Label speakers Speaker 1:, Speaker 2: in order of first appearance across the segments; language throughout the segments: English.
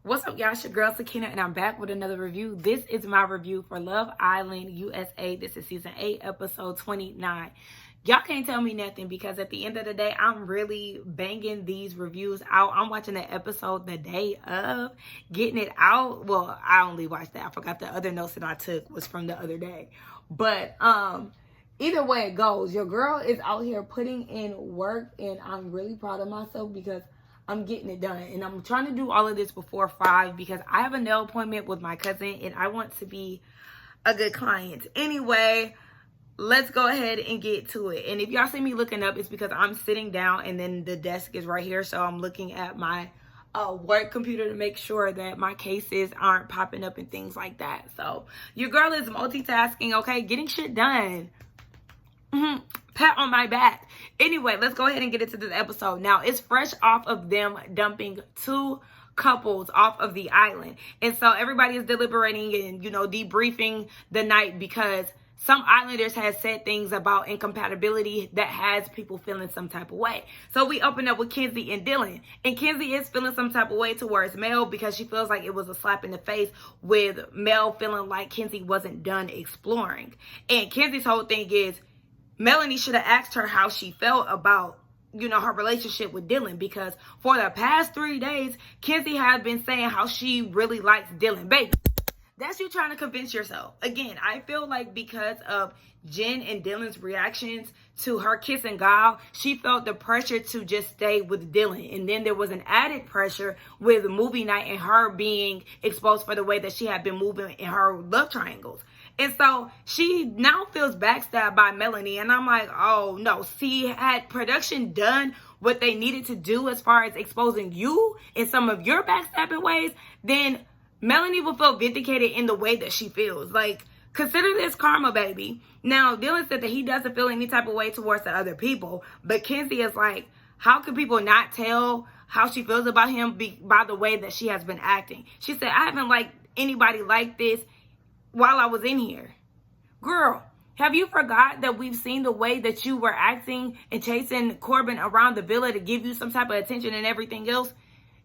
Speaker 1: What's up, y'all? It's your girl Sakina, and I'm back with another review. This is my review for Love Island USA. This is season 8, episode 29. Y'all can't tell me nothing because at the end of the day, I'm really banging these reviews out. I'm watching the episode the day of getting it out. Well, I only watched that. I forgot the other notes that I took was from the other day. But either way it goes, your girl is out here putting in work, and I'm really proud of myself because I'm getting it done. And I'm trying to do all of this before 5 because I have a nail appointment with my cousin and I want to be a good client. Anyway, let's go ahead and get to it. And if y'all see me looking up, it's because I'm sitting down and then the desk is right here. So I'm looking at my work computer to make sure that my cases aren't popping up and things like that. So your girl is multitasking, okay? Getting shit done. Pat on my back. Anyway, let's go ahead and get into this episode. Now, it's fresh off of them dumping 2 couples off of the island. And so everybody is deliberating and, debriefing the night because some islanders have said things about incompatibility that has people feeling some type of way. So we open up with Kenzie and Dylan. And Kenzie is feeling some type of way towards Mel because she feels like it was a slap in the face with Mel feeling like Kenzie wasn't done exploring. And Kenzie's whole thing is, Melanie should have asked her how she felt about, her relationship with Dylan, because for the past 3 days, Kenzie has been saying how she really likes Dylan. Baby, that's you trying to convince yourself. Again, I feel like because of Jen and Dylan's reactions to her kissing Guile, she felt the pressure to just stay with Dylan. And then there was an added pressure with movie night and her being exposed for the way that she had been moving in her love triangles. And so she now feels backstabbed by Melanie. And I'm like, oh no. See, had production done what they needed to do as far as exposing you in some of your backstabbing ways, then Melanie will feel vindicated in the way that she feels. Like, consider this karma, baby. Now, Dylan said that he doesn't feel any type of way towards the other people. But Kenzie is like, how can people not tell how she feels about him by the way that she has been acting? She said, I haven't liked anybody like this while I was in here. Girl, have you forgot that we've seen the way that you were acting and chasing Corbin around the villa to give you some type of attention and everything else?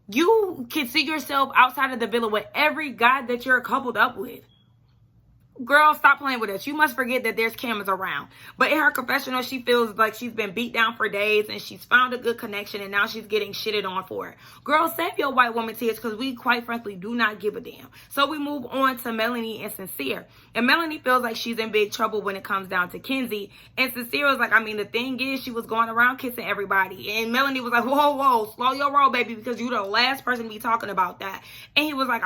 Speaker 1: You can see yourself outside of the villa with every guy that you're coupled up with. Girl, stop playing with us. You must forget that there's cameras around. But in her confessional, she feels like she's been beat down for days and she's found a good connection and now she's getting shitted on for it. Girl, save your white woman tears because we quite frankly do not give a damn. So we move on to Melanie and Sincere. And Melanie feels like she's in big trouble when it comes down to Kenzie. And Sincere was like, the thing is, she was going around kissing everybody. And Melanie was like, whoa, slow your roll, baby, because you're the last person to be talking about that. And he was like,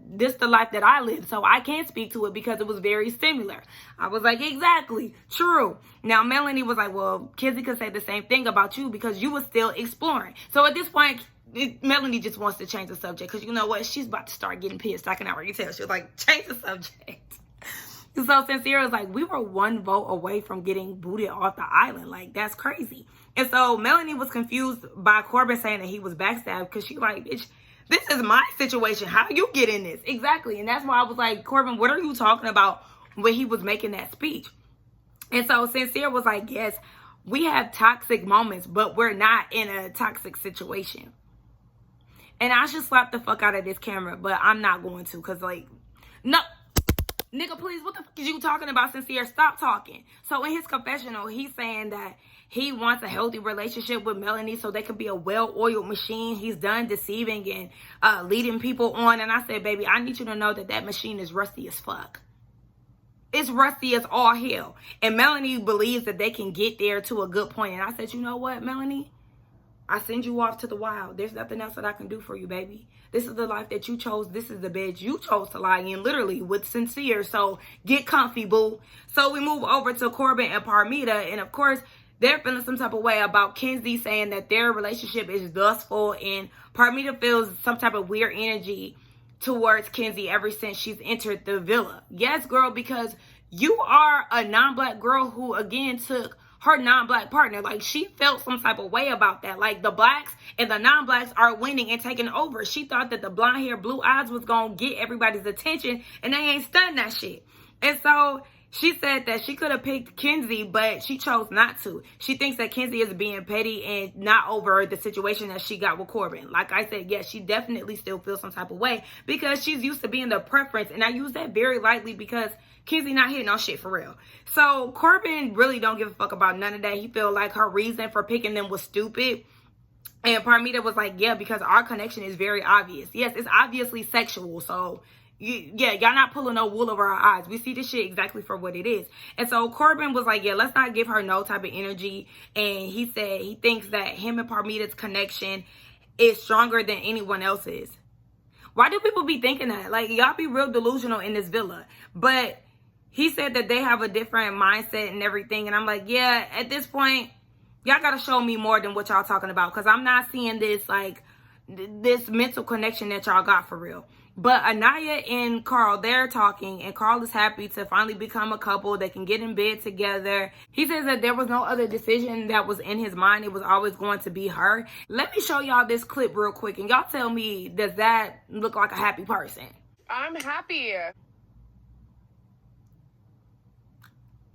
Speaker 1: this the life that I live, so I can't speak to it because it was very similar. I was like, exactly, true. Now, Melanie was like, well, Kenzie could say the same thing about you because you were still exploring. So at this point, Melanie just wants to change the subject because you know what? She's about to start getting pissed. I can already tell. She was like, change the subject. So Sincere was like, we were 1 vote away from getting booted off the island. Like, that's crazy. And so Melanie was confused by Corbin saying that he was backstabbed because she like, bitch, this is my situation. How do you get in this? Exactly. And that's why I was like, Corbin, what are you talking about when he was making that speech? And so Sincere was like, yes, we have toxic moments, but we're not in a toxic situation. And I should slap the fuck out of this camera, but I'm not going to because, like, no. Nigga, please, what the fuck is you talking about, Sincere? Stop talking. So in his confessional, he's saying that he wants a healthy relationship with Melanie so they can be a well-oiled machine. He's done deceiving and leading people on. And I said, baby, I need you to know that that machine is rusty as fuck. It's rusty as all hell. And Melanie believes that they can get there to a good point. And I said, you know what, Melanie? I send you off to the wild. There's nothing else that I can do for you, baby. This is the life that you chose. This is the bed you chose to lie in, literally, with Sincere. So get comfy, boo. So we move over to Corbin and Parmita. And, of course, they're feeling some type of way about Kenzie saying that their relationship is lustful. And Parmita feels some type of weird energy towards Kenzie ever since she's entered the villa. Yes, girl, because you are a non-black girl who, again, took her non-black partner. Like, she felt some type of way about that. Like, the blacks and the non-blacks are winning and taking over. She thought that the blonde hair, blue eyes was gonna get everybody's attention, and they ain't stunned that shit. And so She said that she could have picked Kenzie, but she chose not to. She thinks that Kenzie is being petty and not over the situation that she got with Corbin. Like I said, yes, she definitely still feels some type of way because she's used to being the preference. And I use that very lightly because Kenzie not hitting on shit for real. So Corbin really don't give a fuck about none of that. He feel like her reason for picking them was stupid. And Parmita was like, yeah, because our connection is very obvious. Yes, it's obviously sexual. So y'all not pulling no wool over our eyes. We see this shit exactly for what it is. And so Corbin was like, yeah, let's not give her no type of energy. And he said he thinks that him and Parmita's connection is stronger than anyone else's. Why do people be thinking that? Like, y'all be real delusional in this villa. But he said that they have a different mindset and everything. And I'm like, yeah, at this point, y'all got to show me more than what y'all talking about. Because I'm not seeing this, like, this mental connection that y'all got for real. But Anaya and Carl, they're talking, and Carl is happy to finally become a couple. They can get in bed together. He says that there was no other decision that was in his mind. It was always going to be her. Let me show y'all this clip real quick, and y'all tell me, does that look like a happy person?
Speaker 2: I'm happy.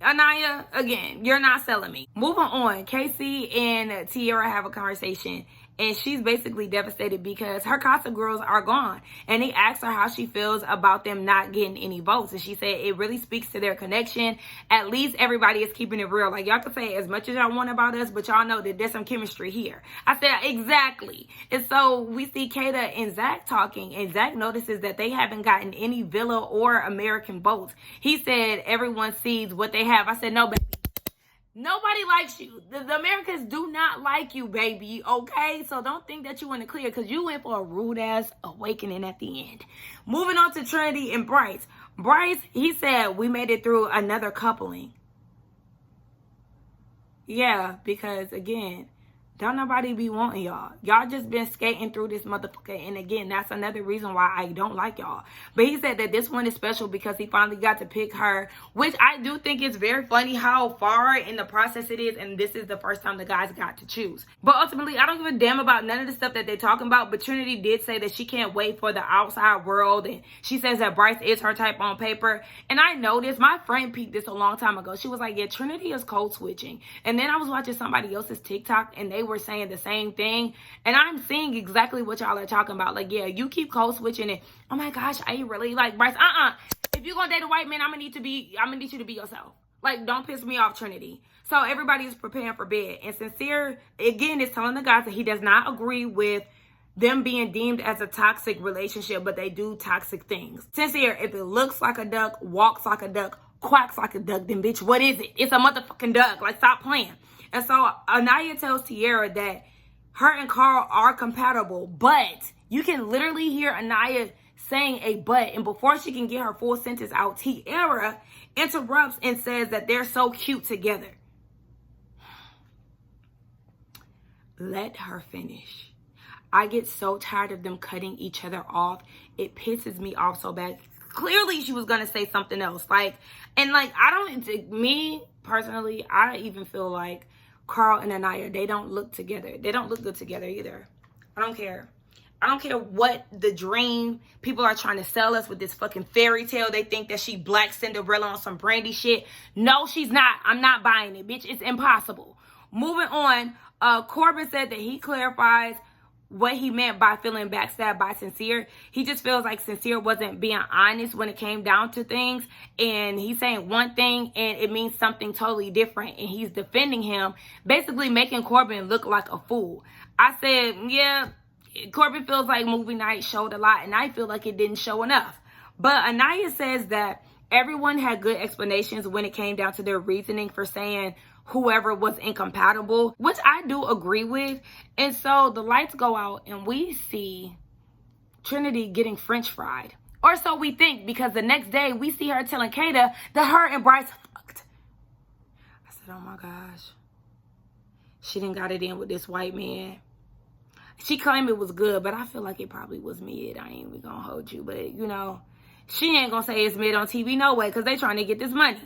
Speaker 1: Anaya, again, you're not selling me. Moving on, Casey and Tiara have a conversation, and she's basically devastated because her Casa girls are gone. And he asked her how she feels about them not getting any votes. And she said it really speaks to their connection. At least everybody is keeping it real. Like, y'all can say as much as y'all want about us, but y'all know that there's some chemistry here. I said, exactly. And so we see Kata and Zach talking, and Zach notices that they haven't gotten any Villa or American votes. He said everyone sees what they have. I said, no, baby. Nobody likes you. The Americans do not like you, baby, okay? So don't think that you in the clear because you went for a rude-ass awakening at the end. Moving on to Trinity and Bryce. Bryce, he said, we made it through another coupling. Yeah, because, again, don't nobody be wanting y'all. Y'all just been skating through this motherfucker. And again, that's another reason why I don't like y'all. But he said that this one is special because he finally got to pick her. Which I do think is very funny how far in the process it is. And this is the first time the guys got to choose. But ultimately, I don't give a damn about none of the stuff that they're talking about. But Trinity did say that she can't wait for the outside world. And she says that Bryce is her type on paper. And I know this. My friend peeped this a long time ago. She was like, yeah, Trinity is code switching. And then I was watching somebody else's TikTok and they were saying the same thing, and I'm seeing exactly what y'all are talking about. Like, yeah, you keep code switching it. Oh my gosh, I really like Bryce. If you're gonna date a white man, I'm gonna need you to be yourself. Like, don't piss me off, Trinity. So everybody is preparing for bed, and Sincere again is telling the guys that he does not agree with them being deemed as a toxic relationship, but they do toxic things. Sincere, if it looks like a duck, walks like a duck, quacks like a duck, then bitch, what is it? It's a motherfucking duck. Like, stop playing. And so Anaya tells Tiara that her and Carl are compatible, but you can literally hear Anaya saying a but, and before she can get her full sentence out, Tiara interrupts and says that they're so cute together. Let her finish. I get so tired of them cutting each other off. It pisses me off so bad. Clearly she was going to say something else. Me personally, I even feel like Carl and Anaya, they don't look together. They don't look good together either. I don't care. I don't care what the dream people are trying to sell us with this fucking fairy tale. They think that she Black Cinderella on some Brandy shit. No, she's not. I'm not buying it, bitch. It's impossible. Moving on, Corbin said that he clarifies what he meant by feeling backstabbed by Sincere. He just feels like Sincere wasn't being honest when it came down to things. And he's saying one thing and it means something totally different. And he's defending him, basically making Corbin look like a fool. I said, yeah, Corbin feels like movie night showed a lot and I feel like it didn't show enough. But Anaya says that everyone had good explanations when it came down to their reasoning for saying whoever was incompatible, which I do agree with. And so the lights go out and we see Trinity getting French fried. Or so we think, because the next day we see her telling Kata that her and Bryce fucked. I said, oh my gosh. She done got it in with this white man. She claimed it was good, but I feel like it probably was mid. I ain't even gonna hold you, but you know, she ain't gonna say it's mid on TV no way, because they trying to get this money.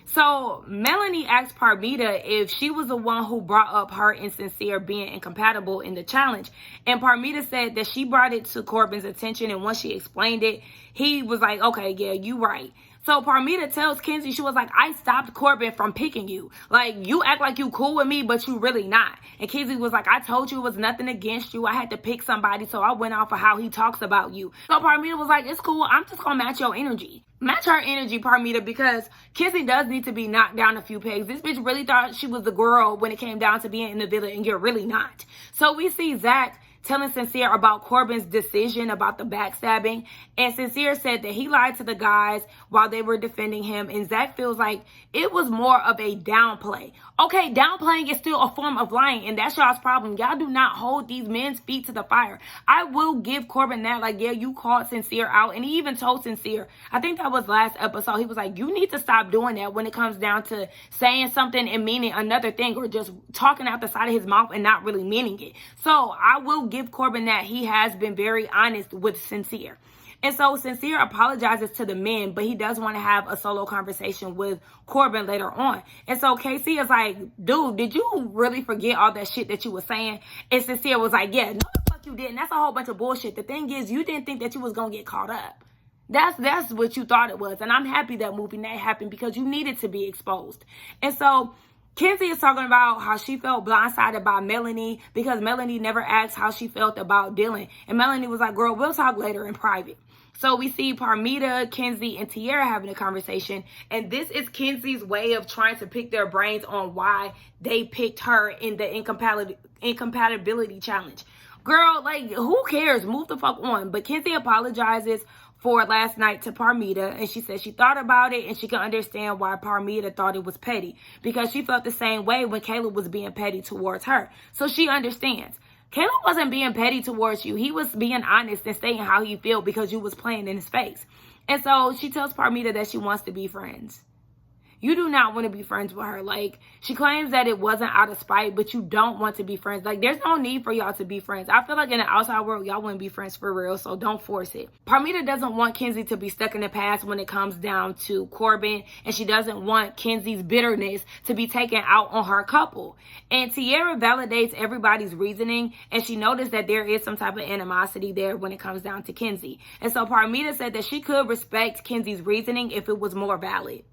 Speaker 1: So Melanie asked Parmita if she was the one who brought up her and Sincere being incompatible in the challenge. And Parmita said that she brought it to Corbin's attention, and once she explained it, he was like, okay, yeah, you right. So Parmita tells Kenzie, she was like, I stopped Corbin from picking you. Like, you act like you cool with me, but you really not. And Kenzie was like, I told you it was nothing against you. I had to pick somebody, so I went off of how he talks about you. So Parmita was like, it's cool. I'm just going to match your energy. Match her energy, Parmita, because Kenzie does need to be knocked down a few pegs. This bitch really thought she was the girl when it came down to being in the villa, and you're really not. So we see Zach telling Sincere about Corbin's decision about the backstabbing. And Sincere said that he lied to the guys while they were defending him. And Zach feels like it was more of a downplay. Okay, downplaying is still a form of lying, and that's y'all's problem. Y'all do not hold these men's feet to the fire. I will give Corbin that. Like, yeah, you called Sincere out. And he even told Sincere, I think that was last episode, he was like, you need to stop doing that when it comes down to saying something and meaning another thing, or just talking out the side of his mouth and not really meaning it. So I will give Corbin that. He has been very honest with Sincere. And so Sincere apologizes to the men, but he does want to have a solo conversation with Corbin later on. And so Casey is like, dude, did you really forget all that shit that you were saying? And Sincere was like, yeah, no the fuck you didn't. That's a whole bunch of bullshit. The thing is, you didn't think that you was going to get caught up. That's what you thought it was. And I'm happy that movie that happened, because you needed to be exposed. And so Kenzie is talking about how she felt blindsided by Melanie, because Melanie never asked how she felt about Dylan. And Melanie was like, girl, we'll talk later in private. So we see Parmita, Kenzie, and Tierra having a conversation. And this is Kenzie's way of trying to pick their brains on why they picked her in the incompatibility challenge. Girl, like, who cares? Move the fuck on. But Kenzie apologizes for last night to Parmita, and she said she thought about it and she can understand why Parmita thought it was petty, because she felt the same way when Caleb was being petty towards her. So she understands. Caleb wasn't being petty towards you. He was being honest and stating how he felt because you was playing in his face. And so she tells Parmita that she wants to be friends. You do not want to be friends with her. Like, she claims that it wasn't out of spite, but you don't want to be friends. Like, there's no need for y'all to be friends. I feel like in the outside world, y'all wouldn't be friends for real, so don't force it. Parmita doesn't want Kenzie to be stuck in the past when it comes down to Corbin, and she doesn't want Kenzie's bitterness to be taken out on her couple. And Tierra validates everybody's reasoning, and she noticed that there is some type of animosity there when it comes down to Kenzie. And so Parmita said that she could respect Kenzie's reasoning if it was more valid.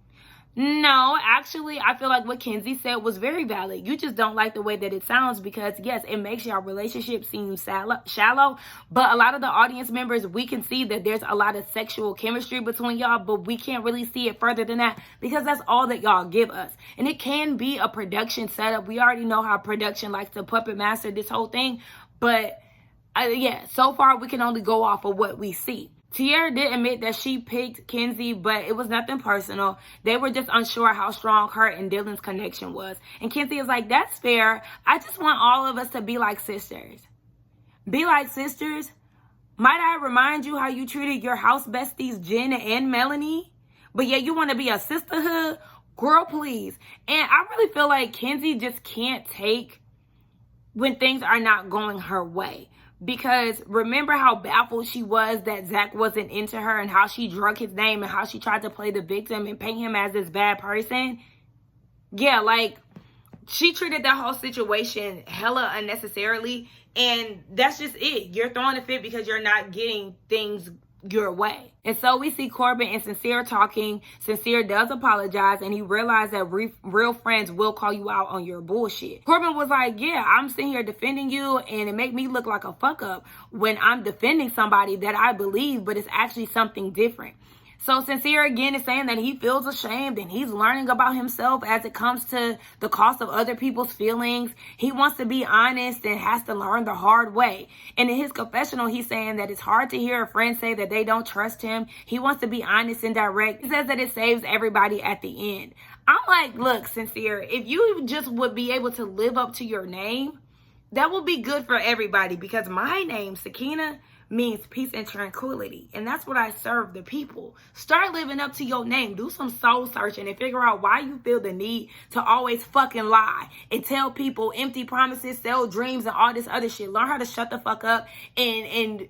Speaker 1: No, actually, I feel like what Kenzie said was very valid. You just don't like the way that it sounds, because, yes, it makes your relationship seem shallow. But a lot of the audience members, we can see that there's a lot of sexual chemistry between y'all, but we can't really see it further than that, because that's all that y'all give us. And it can be a production setup. We already know how production likes to puppet master this whole thing. But, yeah, so far we can only go off of what we see. Tierra did admit that she picked Kenzie, but it was nothing personal. They were just unsure how strong her and Dylan's connection was. And Kenzie is like, that's fair. I just want all of us to be like sisters. Be like sisters? Might I remind you how you treated your house besties, Jen and Melanie? But yeah, you want to be a sisterhood? Girl, please. And I really feel like Kenzie just can't take when things are not going her way. Because remember how baffled she was that Zach wasn't into her, and how she drug his name, and how she tried to play the victim and paint him as this bad person? Yeah, like, she treated that whole situation hella unnecessarily, and that's just it. You're throwing a fit because you're not getting things your way. And so we see Corbin and Sincere talking. Sincere does apologize, and he realized that real friends will call you out on your bullshit. Corbin was like, yeah, I'm sitting here defending you, and it make me look like a fuck up when I'm defending somebody that I believe, but it's actually something different. So Sincere again is saying that he feels ashamed, and he's learning about himself as it comes to the cost of other people's feelings. He wants to be honest and has to learn the hard way. And in his confessional, he's saying that it's hard to hear a friend say that they don't trust him. He wants to be honest and direct. He says that it saves everybody at the end. I'm like, look, Sincere, if you just would be able to live up to your name, that would be good for everybody, because my name, Sakina, means peace and tranquility, and that's what I serve the people. Start living up to your name. Do some soul searching and figure out why you feel the need to always fucking lie and tell people empty promises, sell dreams, and all this other shit. Learn how to shut the fuck up and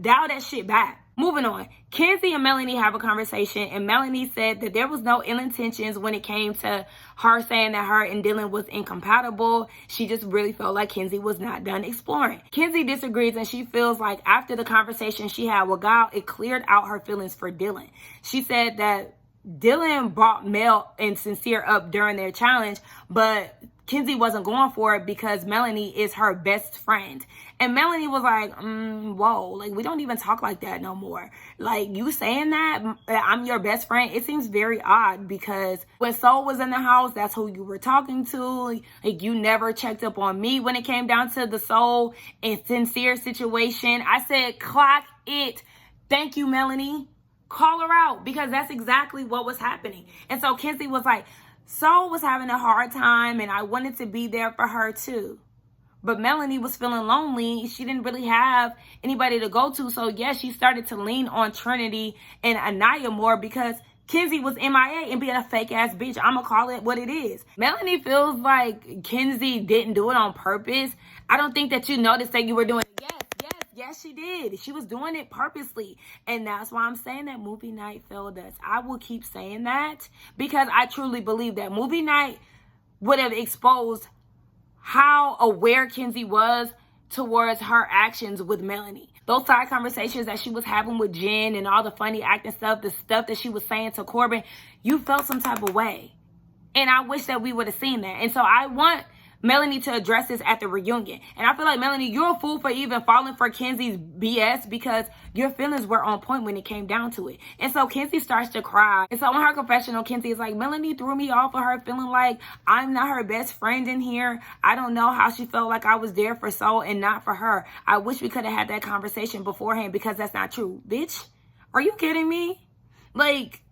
Speaker 1: dial that shit back. Moving on, Kenzie and Melanie have a conversation, and Melanie said that there was no ill intentions when it came to her saying that her and Dylan was incompatible. She just really felt like Kenzie was not done exploring. Kenzie disagrees, and she feels like after the conversation she had with Gal, it cleared out her feelings for Dylan. She said that Dylan brought Mel and Sincere up during their challenge, but Kenzie wasn't going for it because Melanie is her best friend. And Melanie was like, whoa, like, we don't even talk like that no more. Like, you saying that I'm your best friend, it seems very odd because when Soul was in the house, that's who you were talking to. Like, you never checked up on me when it came down to the Soul and Sincere situation. I said, clock it. Thank you, Melanie. Call her out, because that's exactly what was happening. And so Kenzie was like, Soul was having a hard time and I wanted to be there for her too. But Melanie was feeling lonely. She didn't really have anybody to go to. So yeah, she started to lean on Trinity and Anaya more because Kenzie was MIA and being a fake ass bitch. I'm gonna call it what it is. Melanie feels like Kenzie didn't do it on purpose. I don't think that you noticed that you were doing it. Yes, she did. She was doing it purposely. And that's why I'm saying that movie night failed us. I will keep saying that because I truly believe that movie night would have exposed how aware Kenzie was towards her actions with Melanie. Those side conversations that she was having with Jen and all the funny acting stuff, the stuff that she was saying to Corbin, you felt some type of way. And I wish that we would have seen that. And so I want Melanie to address this at the reunion. And I feel like, Melanie, you're a fool for even falling for Kenzie's BS because your feelings were on point when it came down to it. And so Kenzie starts to cry. And so on her confessional, Kenzie is like, Melanie threw me off of her feeling like I'm not her best friend in here. I don't know how she felt like I was there for Soul and not for her. I wish we could have had that conversation beforehand because that's not true. Bitch, are you kidding me? Like,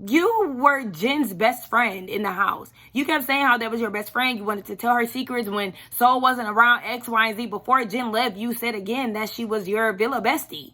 Speaker 1: you were Jen's best friend in the house. You kept saying how that was your best friend. You wanted to tell her secrets when Soul wasn't around, X, Y, and Z. Before Jen left, you said again that she was your villa bestie.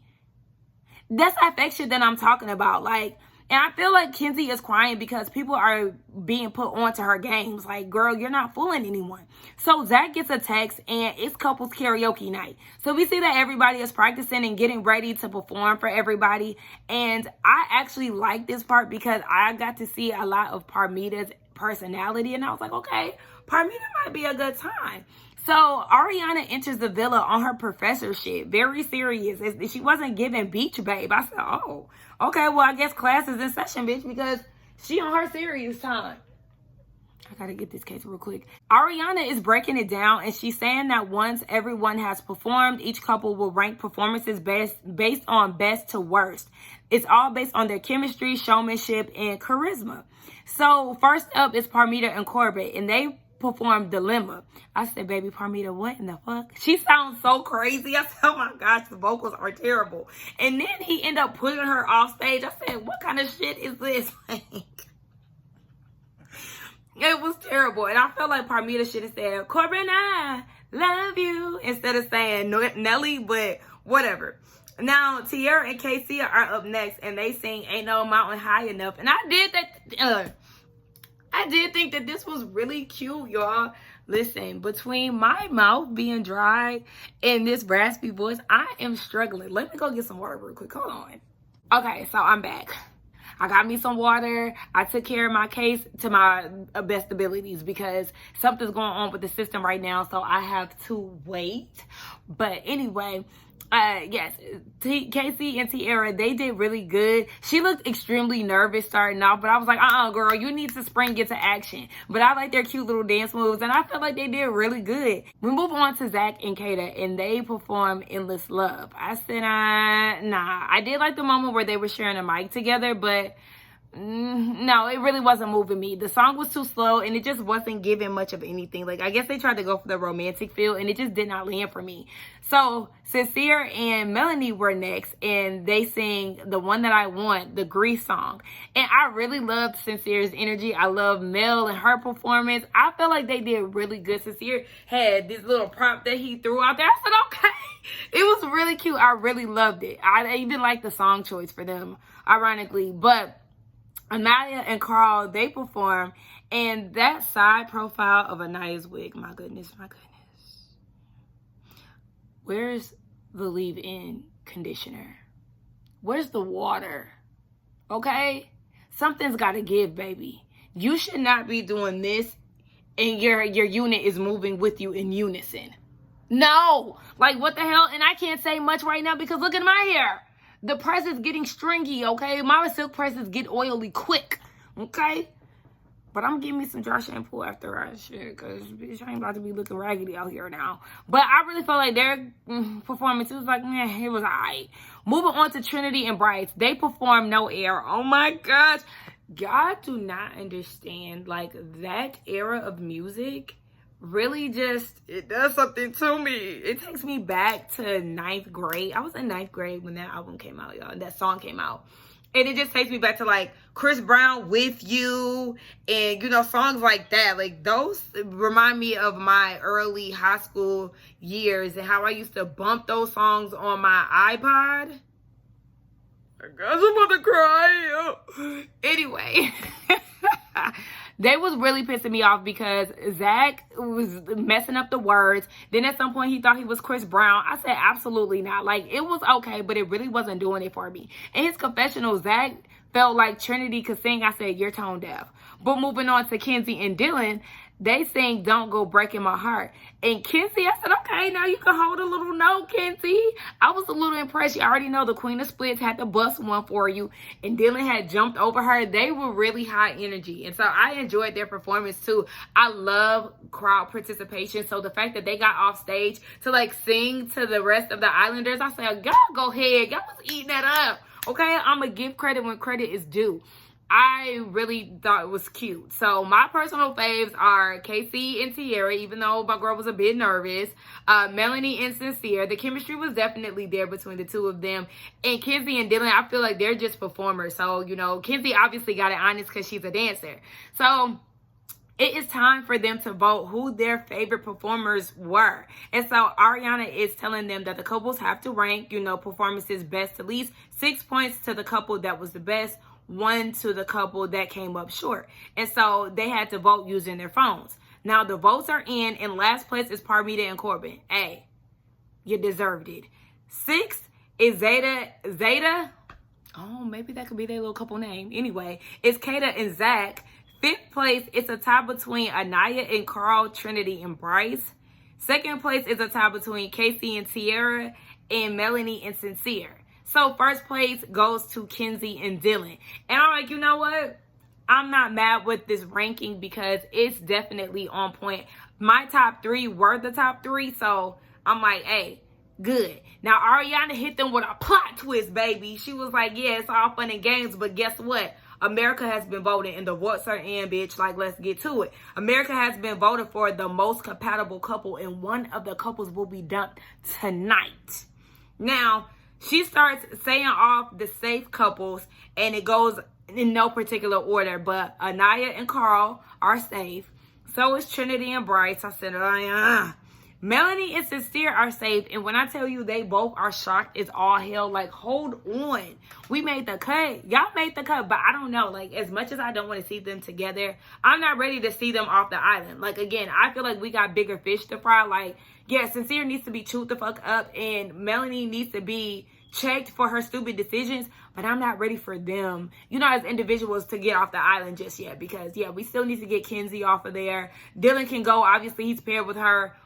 Speaker 1: That's affection that I'm talking about. Like, and I feel like Kenzie is crying because people are being put onto her games. Like, girl, you're not fooling anyone. So Zach gets a text and it's couples karaoke night. So we see that everybody is practicing and getting ready to perform for everybody. And I actually like this part because I got to see a lot of Parmita's personality. And I was like, okay, Parmita might be a good time. So Ariana enters the villa on her professor shit, very serious. She wasn't giving beach babe. I said, oh, okay, well, I guess class is in session, bitch, because she on her serious time. I gotta get this case real quick. Ariana is breaking it down, and she's saying that once everyone has performed, each couple will rank performances based on best to worst. It's all based on their chemistry, showmanship, and charisma. So first up is Parmita and Corbett, and they performed Dilemma. I said, baby Parmita, what in the fuck? She sounds so crazy. I said, oh my gosh, the vocals are terrible. And then he ended up putting her off stage. I said, what kind of shit is this? It was terrible. And I felt like Parmita should have said, Corbin, I love you, instead of saying Nelly, but whatever. Now, Tierra and Casey are up next, and they sing Ain't No Mountain High Enough. And I did think that this was really cute, y'all. Listen, between my mouth being dry and this raspy voice, I am struggling. Let me go get some water real quick. Hold on. Okay, so I'm back. I got me some water. I took care of my case to my best abilities because something's going on with the system right now, so I have to wait. But anyway, yes, Casey and Tierra, they did really good. She looked extremely nervous starting off, but I was like, girl, you need to spring into action. But I like their cute little dance moves, and I felt like they did really good. We move on to Zach and Kata, and they perform Endless Love. I said, nah. I did like the moment where they were sharing a mic together, but no, it really wasn't moving me. The song was too slow and it just wasn't giving much of anything. Like, I guess they tried to go for the romantic feel and it just did not land for me. So Sincere and Melanie were next, and they sing The One That I Want, the Grease song. And I really loved Sincere's energy. I love Mel and her performance. I felt like they did really good. Sincere had this little prop that he threw out there. I said, okay. It was really cute. I really loved it. I even liked the song choice for them, ironically. But Anaya and Carl, they perform, and that side profile of Anaya's wig, my goodness. Where's the leave-in conditioner? Where's the water? Okay? Something's got to give, baby. You should not be doing this and your unit is moving with you in unison. No! Like, what the hell? And I can't say much right now because look at my hair. The press is getting stringy, okay? My silk presses get oily quick. Okay? But I'm getting me some dry shampoo after I shit, because bitch, I ain't about to be looking raggedy out here now. But I really felt like their performance, it was like, man, it was alright. Moving on to Trinity and Bryce. They performed No Air. Oh my gosh. Y'all do not understand. Like, that era of music really just, it does something to me. It takes me back to 9th grade. I was in 9th grade when that album came out, y'all. That song came out. And it just takes me back to, like, Chris Brown, With You, and, you know, songs like that. Like, those remind me of my early high school years and how I used to bump those songs on my iPod. I guess I'm about to cry. Anyway, they was really pissing me off because Zach was messing up the words. Then at some point he thought he was Chris Brown. I said, absolutely not. Like, it was okay, but it really wasn't doing it for me. In his confessional, Zach felt like Trinity could sing. I said, you're tone deaf. But moving on to Kenzie and Dylan, they sing Don't Go Breaking My Heart. And Kenzie, I said, okay, now you can hold a little note, Kenzie. I was a little impressed. You already know the Queen of Splits had to bust one for you. And Dylan had jumped over her. They were really high energy. And so I enjoyed their performance too. I love crowd participation. So the fact that they got off stage to like sing to the rest of the Islanders, I said, y'all go ahead. Y'all was eating that up. Okay, I'm going to give credit when credit is due. I really thought it was cute. So my personal faves are Casey and Tierra, even though my girl was a bit nervous. Melanie and Sincere. The chemistry was definitely there between the two of them. And Kenzie and Dylan, I feel like they're just performers. So, you know, Kenzie obviously got it honest because she's a dancer. So it is time for them to vote who their favorite performers were. And so Ariana is telling them that the couples have to rank, you know, performances best to least. 6 points to the couple that was the best. 1 to the couple that came up short. And so they had to vote using their phones. Now the votes are in. In last place is Parmita and Corbin. Hey, you deserved it. 6th is Zeta. Oh, maybe that could be their little couple name. Anyway, it's Kata and Zach. 5th place, it's a tie between Anaya and Carl, Trinity and Bryce. 2nd place is a tie between Casey and Tierra, and Melanie and Sincere. So 1st place goes to Kenzie and Dylan. And I'm like, you know what? I'm not mad with this ranking because it's definitely on point. My top 3 were the top 3. So I'm like, hey, good. Now Ariana hit them with a plot twist, baby. She was like, yeah, it's all fun and games, but guess what? America has been voted and the votes are in, bitch. Like, let's get to it. America has been voted for the most compatible couple, and one of the couples will be dumped tonight. Now, she starts saying off the safe couples, and it goes in no particular order, but Anaya and Carl are safe. So is Trinity and Bryce. I said, Melanie and Sincere are safe, and when I tell you they both are shocked, it's all hell. Like, hold on. We made the cut. Y'all made the cut, but I don't know. Like, as much as I don't want to see them together, I'm not ready to see them off the island. Like, again, I feel like we got bigger fish to fry. Like, yeah, Sincere needs to be chewed the fuck up, and Melanie needs to be checked for her stupid decisions, but I'm not ready for them, you know, as individuals to get off the island just yet, because, yeah, we still need to get Kenzie off of there. Dylan can go. Obviously, he's paired with her.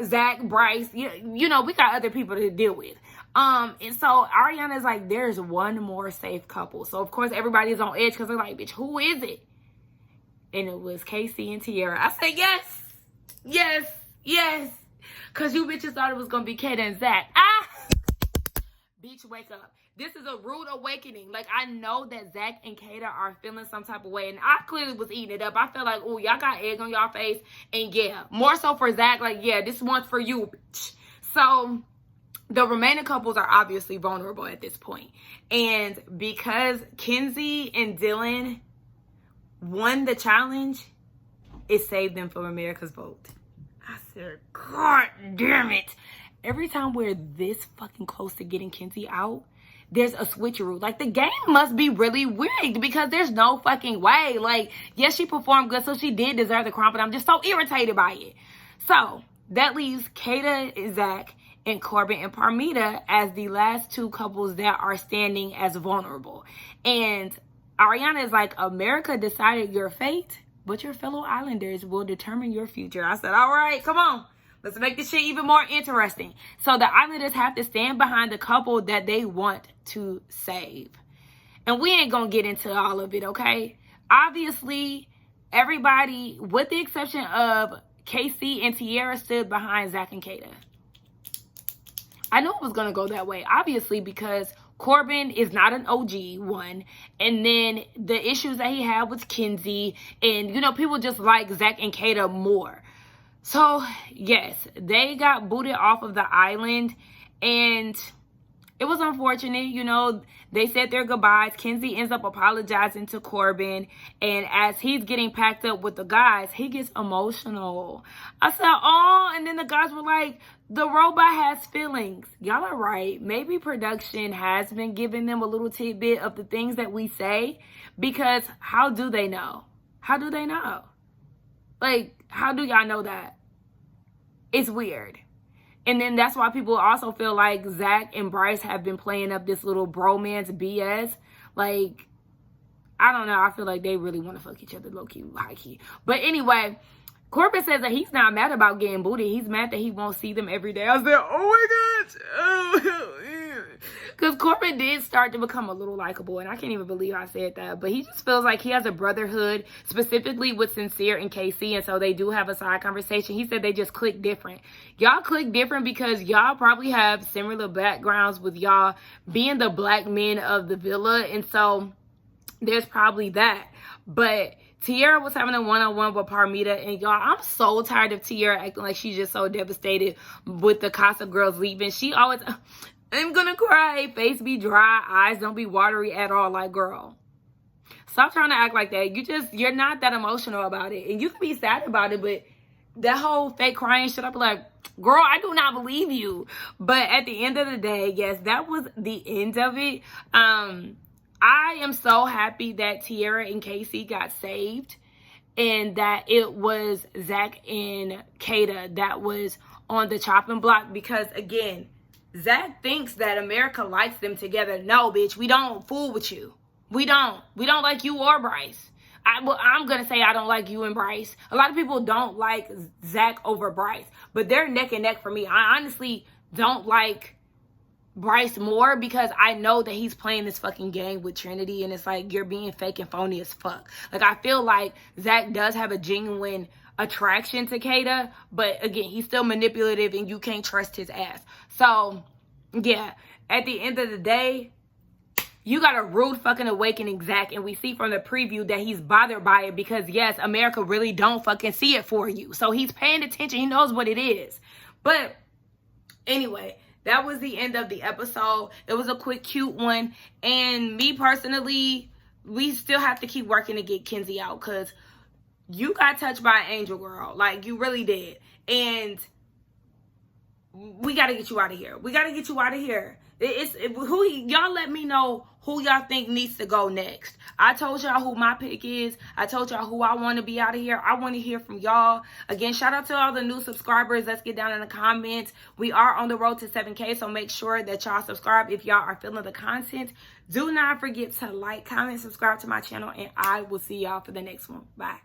Speaker 1: Zach, Bryce, you know, we got other people to deal with. And so Ariana's like, there's one more safe couple. So, of course, everybody's on edge because they're like, bitch, who is it? And it was Casey and Tierra. I said, yes. Because you bitches thought it was going to be Kata and Zach. Bitch, wake up. This is a rude awakening. Like, I know that Zach and Kata are feeling some type of way, and I clearly was eating it up. I felt like, oh, y'all got egg on y'all face, and yeah, more so for Zach, like, yeah, this one's for you, bitch. So the remaining couples are obviously vulnerable at this point. And because Kenzie and Dylan won the challenge, it saved them from America's vote. I said, God damn it. Every time we're this fucking close to getting Kenzie out, there's a switcheroo. Like, the game must be really rigged because there's no fucking way. Like, yes, she performed good, so she did deserve the crown, but I'm just so irritated by it. So that leaves Kata, Zach, and Corbin and Parmita as the last 2 couples that are standing as vulnerable. And Ariana is like, America decided your fate, but your fellow Islanders will determine your future. I said, all right, come on. Let's make this shit even more interesting. So the Islanders have to stand behind the couple that they want to save. And we ain't gonna get into all of it, okay? Obviously, everybody, with the exception of KC and Tierra, stood behind Zach and Kata. I knew it was going to go that way, obviously, because Corbin is not an OG, one. And then the issues that he had with Kenzie. And, you know, people just like Zach and Kata more. So, yes, they got booted off of the island. And it was unfortunate, you know. They said their goodbyes. Kenzie ends up apologizing to Corbin. And as he's getting packed up with the guys, he gets emotional. I said, oh, and then the guys were like, the robot has feelings. Y'all are right. Maybe production has been giving them a little tidbit of the things that we say. Because how do they know? How do they know? Like, how do y'all know that? It's weird. And then that's why people also feel like Zach and Bryce have been playing up this little bromance BS. Like, I don't know. I feel like they really want to fuck each other low-key, high-key. But anyway, Corbin says that he's not mad about getting booted. He's mad that he won't see them every day. I said, oh my gosh. Oh, because Corbin did start to become a little likable. And I can't even believe I said that. But he just feels like he has a brotherhood, specifically with Sincere and KC. And so they do have a side conversation. He said they just click different. Y'all click different because y'all probably have similar backgrounds with y'all being the black men of the villa. And so there's probably that. But Tierra was having a one-on-one with Parmita, and y'all, I'm so tired of Tierra acting like she's just so devastated with the Casa girls leaving. She always, I'm gonna cry, face be dry, eyes don't be watery at all. Like, girl, stop trying to act like that. You're not that emotional about it, and you can be sad about it, but that whole fake crying shit, I'll be like, girl, I do not believe you. But at the end of the day, yes, that was the end of it. I am so happy that Tierra and Casey got saved and that it was Zach and Kata that was on the chopping block, because, again, Zach thinks that America likes them together. No, bitch, we don't fool with you. We don't. We don't like you or Bryce. I'm going to say I don't like you and Bryce. A lot of people don't like Zach over Bryce, but they're neck and neck for me. I honestly don't like Bryce more because I know that he's playing this fucking game with Trinity, and it's like, you're being fake and phony as fuck. Like, I feel like Zach does have a genuine attraction to Kata, but again, he's still manipulative and you can't trust his ass. So, yeah, at the end of the day, you got a rude fucking awakening, Zach, and we see from the preview that he's bothered by it because, yes, America really don't fucking see it for you. So he's paying attention. He knows what it is. But anyway, that was the end of the episode. It was a quick, cute one. And me personally, we still have to keep working to get Kenzie out because you got touched by an angel, girl. Like, you really did. And we got to get you out of here. We got to get you out of here. Y'all let me know who y'all think needs to go next. I told y'all who my pick is. I told y'all who I want to be out of here. I want to hear from y'all. Again, shout out to all the new subscribers. Let's get down in the comments. We are on the road to 7K, so make sure that y'all subscribe if y'all are feeling the content. Do not forget to like, comment, subscribe to my channel, and I will see y'all for the next one. Bye.